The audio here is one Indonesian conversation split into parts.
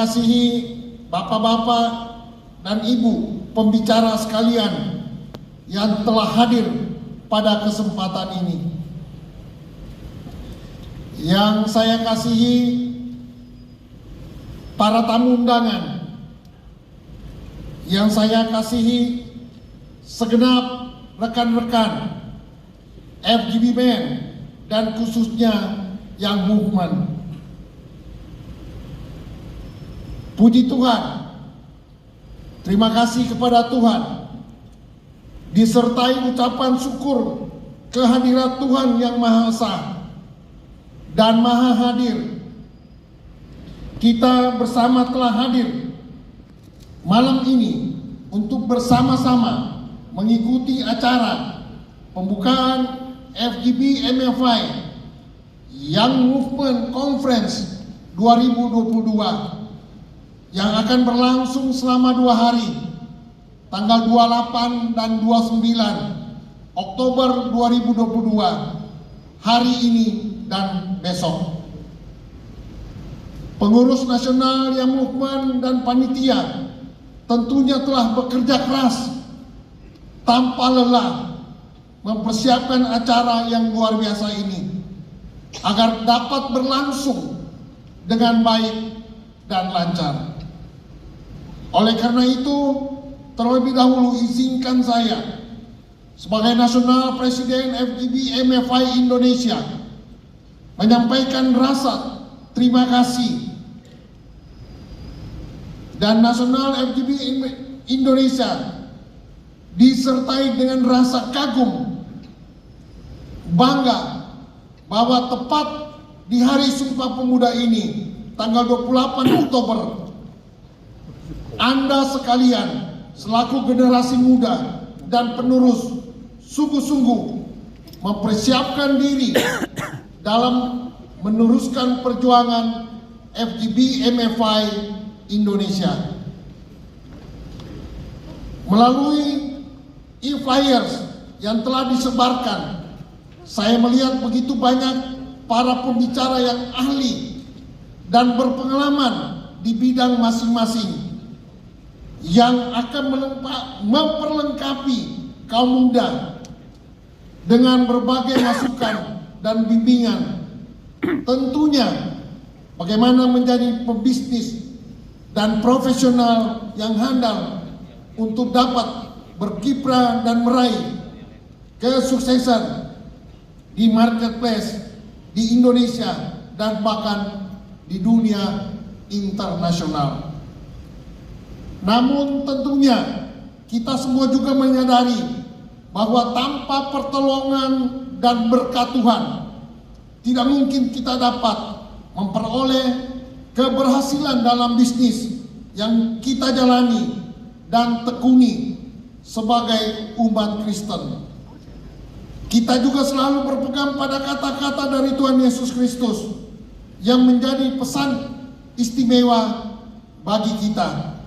kasihi bapak-bapak dan ibu pembicara sekalian yang telah hadir pada kesempatan ini. Yang saya kasihi para tamu undangan, yang saya kasihi segenap rekan-rekan FGB Band dan khususnya yang movement. Puji Tuhan, terima kasih kepada Tuhan, disertai ucapan syukur kehadirat Tuhan yang Maha Esa dan Maha Hadir. Kita bersama telah hadir malam ini untuk bersama-sama mengikuti acara pembukaan FGB MFI Young Movement Conference 2022 yang akan berlangsung selama 2 hari, tanggal 28 dan 29 Oktober 2022, hari ini dan besok. Pengurus nasional yang movement dan panitia tentunya telah bekerja keras tanpa lelah mempersiapkan acara yang luar biasa ini agar dapat berlangsung dengan baik dan lancar. Oleh karena itu, terlebih dahulu izinkan saya sebagai Nasional Presiden FGB MFI Indonesia menyampaikan rasa terima kasih, dan Nasional FGB Indonesia disertai dengan rasa kagum, bangga bahwa tepat di hari Sumpah Pemuda ini, tanggal 28 Oktober, Anda sekalian selaku generasi muda dan penerus sungguh-sungguh mempersiapkan diri dalam meneruskan perjuangan FGB MFI Indonesia. Melalui e-flyers yang telah disebarkan, saya melihat begitu banyak para pembicara yang ahli dan berpengalaman di bidang masing-masing yang akan memperlengkapi kaum muda dengan berbagai masukan dan bimbingan. Tentunya bagaimana menjadi pebisnis dan profesional yang handal untuk dapat berkiprah dan meraih kesuksesan di marketplace di Indonesia dan bahkan di dunia internasional. Namun tentunya kita semua juga menyadari bahwa tanpa pertolongan dan berkat Tuhan tidak mungkin kita dapat memperoleh keberhasilan dalam bisnis yang kita jalani dan tekuni sebagai umat Kristen. Kita juga selalu berpegang pada kata-kata dari Tuhan Yesus Kristus yang menjadi pesan istimewa bagi kita,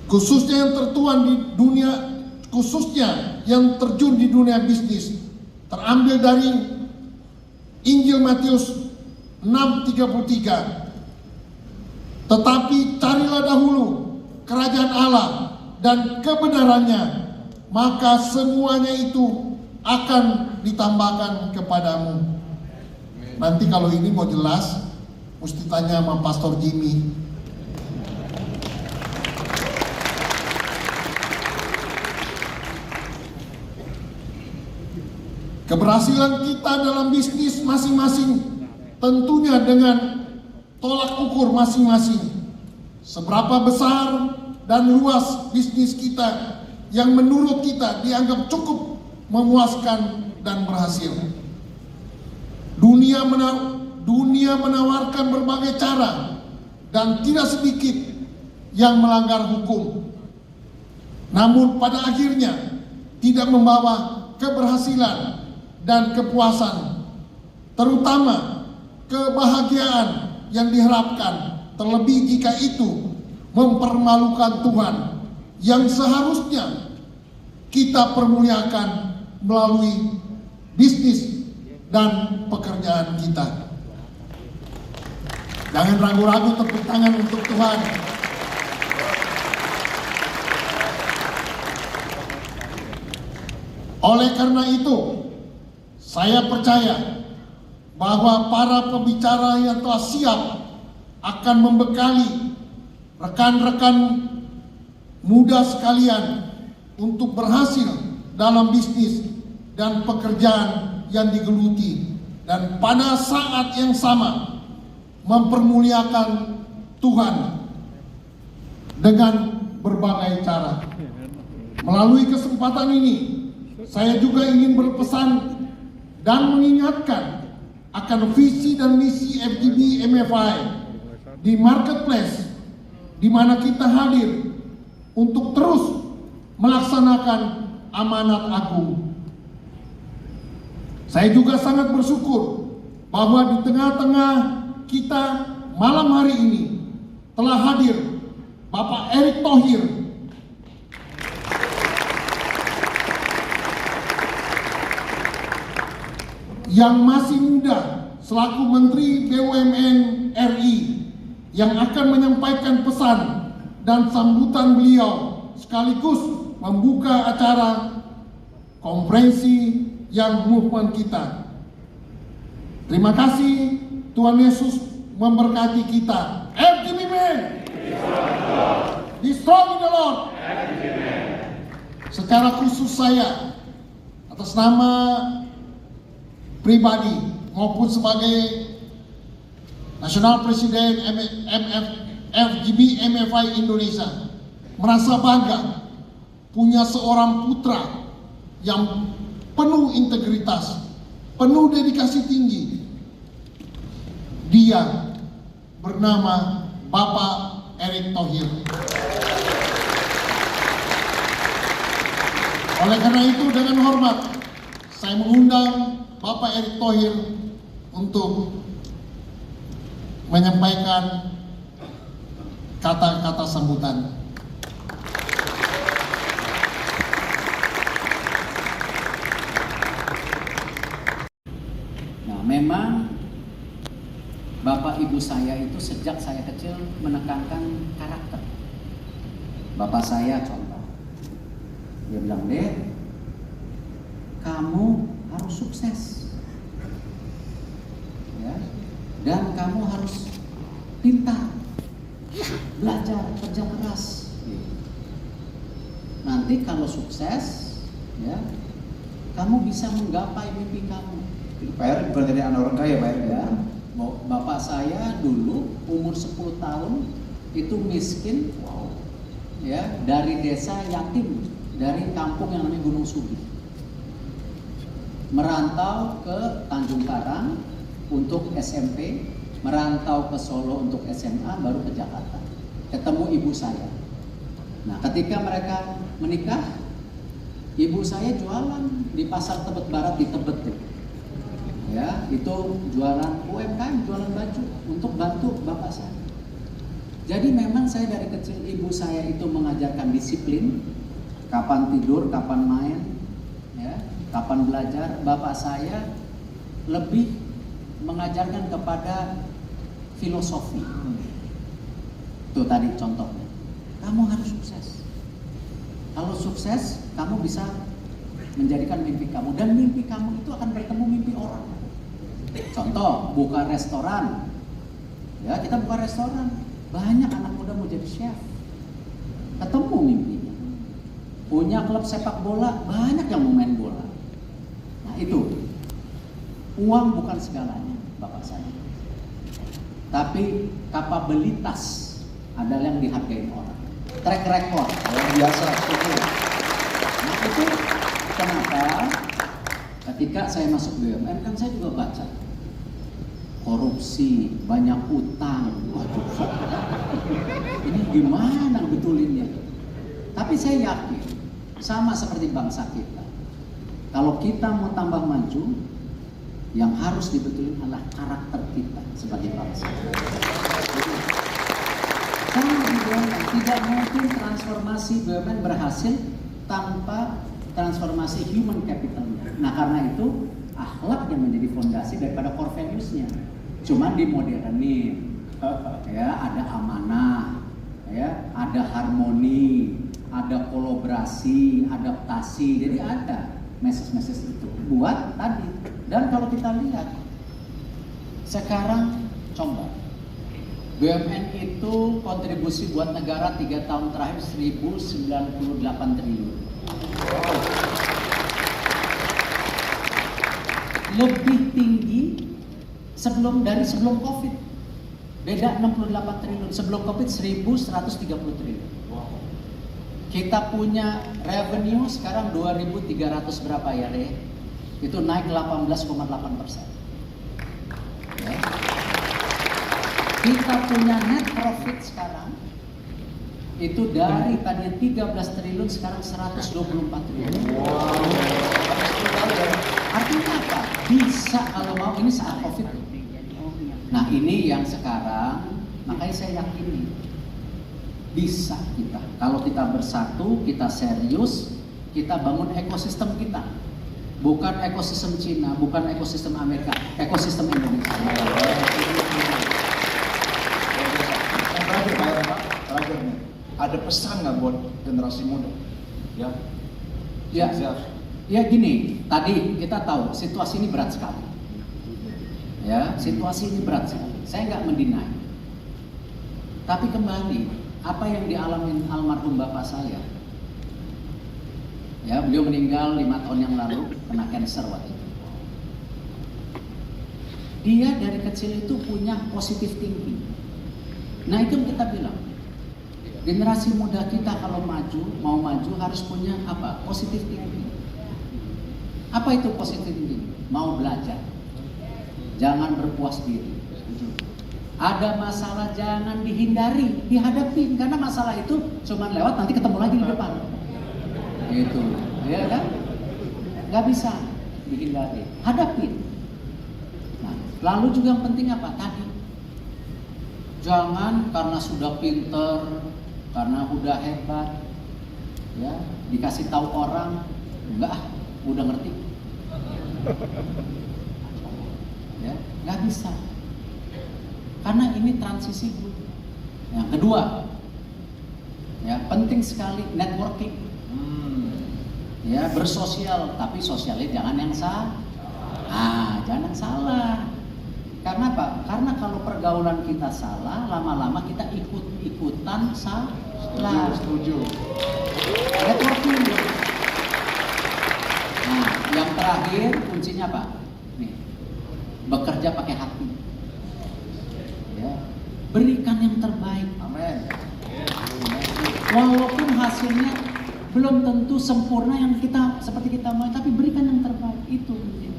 khususnya yang tertuan di dunia, khususnya yang terjun di dunia bisnis, terambil dari Injil Matius 6:33. Tetapi carilah dahulu kerajaan Allah dan kebenarannya, maka semuanya itu akan ditambahkan kepadamu. Nanti kalau ini mau jelas, mesti tanya sama Pastor Jimmy. Keberhasilan kita dalam bisnis masing-masing tentunya dengan tolak ukur masing-masing. Seberapa besar dan luas bisnis kita yang menurut kita dianggap cukup memuaskan dan berhasil. Dunia menawarkan berbagai cara dan tidak sedikit yang melanggar hukum. Namun pada akhirnya tidak membawa keberhasilan dan kepuasan, terutama kebahagiaan yang diharapkan, terlebih jika itu mempermalukan Tuhan yang seharusnya kita permuliakan melalui bisnis dan pekerjaan kita. Jangan ragu-ragu, tepuk tangan untuk Tuhan. Oleh karena itu, saya percaya bahwa para pembicara yang telah siap akan membekali rekan-rekan muda sekalian untuk berhasil dalam bisnis dan pekerjaan yang digeluti, dan pada saat yang sama mempermuliakan Tuhan dengan berbagai cara. Melalui kesempatan ini, saya juga ingin berpesan dan mengingatkan akan visi dan misi FGB MFI di marketplace, di mana kita hadir untuk terus melaksanakan amanat agung. Saya juga sangat bersyukur bahwa di tengah-tengah kita malam hari ini telah hadir Bapak Erick Thohir, yang masih muda selaku Menteri BUMN RI, yang akan menyampaikan pesan dan sambutan beliau sekaligus membuka acara konferensi yang movement kita. Terima kasih, Tuhan Yesus memberkati kita. FGB Men, be strong in the Lord. Secara khusus saya atas nama pribadi maupun sebagai National President FGB MFI Indonesia merasa bangga punya seorang putra yang penuh integritas, penuh dedikasi tinggi. Dia bernama Bapak Erick Thohir. Oleh karena itu, dengan hormat saya mengundang Bapak Erick Thohir untuk menyampaikan kata-kata sambutan. Nah, memang Bapak Ibu saya itu sejak saya kecil menekankan karakter. Bapak saya contoh, dia bilang, "Dek, kamu harus sukses, ya, dan kamu harus pintar, belajar, kerja keras. Nanti kalau sukses, ya, kamu bisa menggapai mimpi kamu." Pak Erick bukan jadi anak orang kaya, Pak Erick, ya. Bapak saya dulu umur 10 tahun itu miskin, ya, dari desa yatim, dari kampung yang namanya Gunung Sugi, merantau ke Tanjung Karang untuk SMP, merantau ke Solo untuk SMA, baru ke Jakarta. Ketemu ibu saya. Nah, ketika mereka menikah, ibu saya jualan di Pasar Tebet Barat di Tebet tuh. Ya, itu jualan UMKM, jualan baju untuk bantu bapak saya. Jadi memang saya dari kecil ibu saya itu mengajarkan disiplin, kapan tidur, kapan main, ya, kapan belajar. Bapak saya lebih mengajarkan kepada filosofi. Itu tadi contohnya. Kamu harus sukses. Kalau sukses, kamu bisa menjadikan mimpi kamu, dan mimpi kamu itu akan bertemu mimpi orang. Contoh, buka restoran. Ya, kita buka restoran. Banyak anak muda mau jadi chef. Ketemu mimpinya. Punya klub sepak bola, banyak yang mau main bola. Nah, itu. Uang bukan segalanya, Bapak saya. Tapi kapabilitas adalah yang dihargai orang. Track record Luar biasa. Nah, itu kenapa ketika saya masuk BUMN kan saya juga baca korupsi, banyak utang. Waduh, ini gimana betulinnya? Tapi saya yakin sama seperti bangsa kita. Kalau kita mau tambah maju, yang harus dibetulin adalah karakter kita sebagai bangsa. Sama di BUMN, tidak mungkin transformasi BUMN berhasil tanpa transformasi human capital-nya. Nah, karena itu akhlak yang menjadi fondasi daripada core values-nya. Cuman dimodernin. Ya, ada amanah, ya, ada harmoni, ada kolaborasi, adaptasi. Jadi ada message-message itu buat tadi. Dan kalau kita lihat sekarang, coba BUMN itu kontribusi buat negara 3 tahun terakhir 1098 triliun. Lebih tinggi dari sebelum Covid. Beda 68 triliun. Sebelum Covid 1130 triliun. Kita punya revenue sekarang 2.300 berapa ya, Re? Itu naik 18,8%. Ya. Kita punya net profit sekarang itu dari tadinya 13 triliun sekarang 124 triliun. Artinya apa? Bisa kalau mau, ini saat Covid. Nah, ini yang sekarang, makanya saya yakini bisa kita. Kalau kita bersatu, kita serius, kita bangun ekosistem kita. Bukan ekosistem Cina, bukan ekosistem Amerika, ekosistem Indonesia. Terakhir nih, ada pesan nggak buat generasi muda? Ya gini, tadi kita tahu situasi ini berat sekali. Ya, situasi ini berat sekali. Saya nggak mendinai. Tapi kembali, apa yang dialami almarhum bapak saya? Ya, beliau meninggal 5 tahun yang lalu kena cancer waktu itu. Dia dari kecil itu punya positive thinking. Nah, itu yang kita bilang. Generasi muda kita kalau mau maju harus punya apa? Positive thinking. Apa itu positive thinking? Mau belajar. Jangan berpuas diri. Ada masalah jangan dihindari, dihadapi, karena masalah itu cuma lewat nanti ketemu lagi di depan. Gitu, ya kan? Gak bisa dihindari, hadapin. Nah, lalu juga yang penting apa? Tadi, jangan karena sudah pinter, karena udah hebat, ya dikasih tahu orang, enggak, udah ngerti. Ya, nggak bisa. Karena ini transisi dulu. Yang kedua, ya penting sekali networking. Ya, bersosial, tapi sosialnya jangan yang salah. Jangan yang salah. Karena apa? Karena kalau pergaulan kita salah, lama-lama kita ikut-ikutan salah. Setuju. Networking. Nah, yang terakhir kuncinya apa? Nih, bekerja pakai hati. Ya, berikan yang terbaik. Amin. Walaupun hasilnya belum tentu sempurna yang kita seperti kita mau, tapi berikan yang terbaik. Itu penting.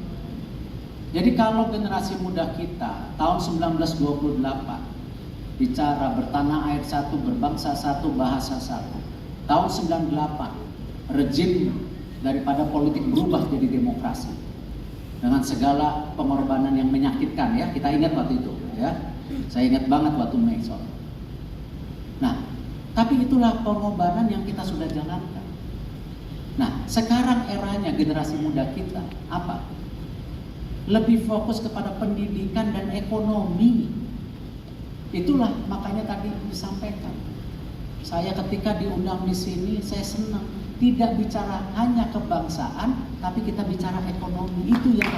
Jadi kalau generasi muda kita tahun 1928 bicara bertanah air satu, berbangsa satu, bahasa satu. Tahun 98 rejim daripada politik berubah jadi demokrasi dengan segala pengorbanan yang menyakitkan, ya kita ingat waktu itu, ya saya ingat banget waktu Mei soalnya. Nah, tapi itulah pengorbanan yang kita sudah jalankan. Nah, sekarang eranya generasi muda kita apa? Lebih fokus kepada pendidikan dan ekonomi. Itulah makanya tadi disampaikan. Saya ketika diundang di sini, saya senang. Tidak bicara hanya kebangsaan, tapi kita bicara ekonomi. Itu yang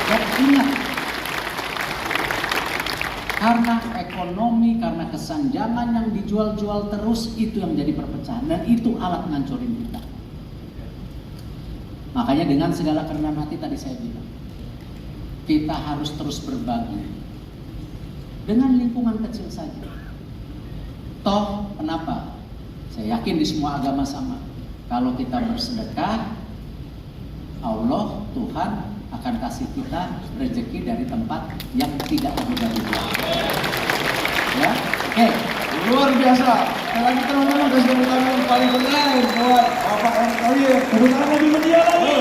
dan ingat, karena ekonomi, karena kesenjangan yang dijual-jual terus, itu yang menjadi perpecahan. Dan itu alat ngancurin kita. Makanya dengan segala kerendahan hati tadi saya bilang, kita harus terus berbagi dengan lingkungan kecil saja. Toh, kenapa? Saya yakin di semua agama sama. Kalau kita bersedekah, Allah, Tuhan akan kasih kita rezeki dari tempat yang tidak terduga-duga. Ya, oke. Luar biasa. Sekali lagi teman-teman, kasih tepuk tangan paling keren buat Bapak Erick Thohir. Tepuk tangan lebih meriah lagi.